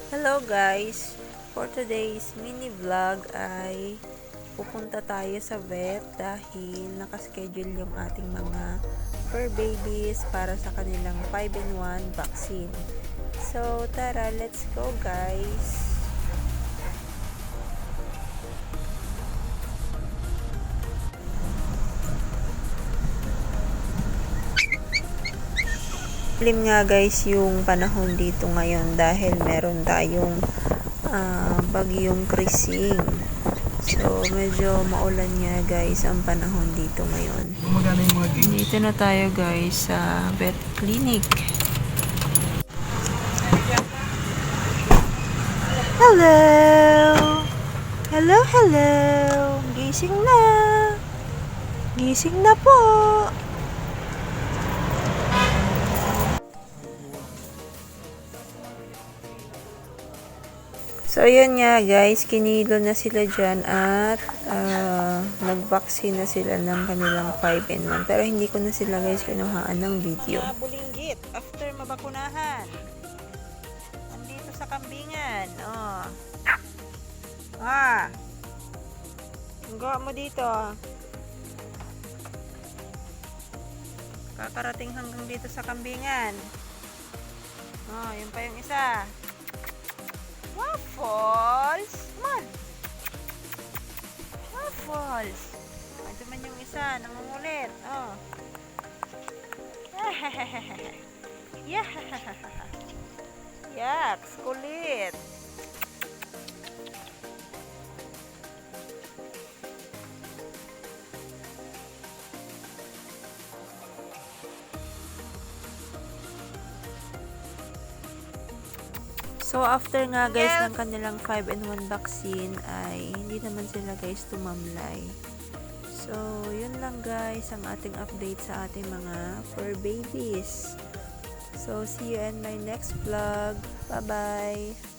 Hello guys! For today's mini vlog ay pupunta tayo sa vet dahil nakaschedule yung ating mga fur babies para sa kanilang 5-in-1 vaccine. So tara, let's go guys! Lim nga guys yung panahon dito ngayon dahil meron tayong bagyong Krising. So medyo maulan nga guys ang panahon dito ngayon. Dito na tayo guys sa vet clinic. Hello! Hello, hello! Gising na! Gising na po! So, yun nga guys, kinilo na sila dyan at nag-vaccine na sila ng kanilang 5-in-1. Pero hindi ko na sila guys kinuhaan ng video. Bulinggit after mabakunahan. Nandito sa kambingan. Oh. Gawa mo dito. Kakarating hanggang dito sa kambingan. Oh, yun pa yung isa. Waffles! Man! Waffles! Ito man yung isa, nangungulit. Oh. Yaks, kulit. So, after nga guys ng kanilang 5-in-1 vaccine ay hindi naman sila guys tumamlay. So, yun lang guys ang ating update sa ating mga fur babies. So, see you in my next vlog. Bye-bye!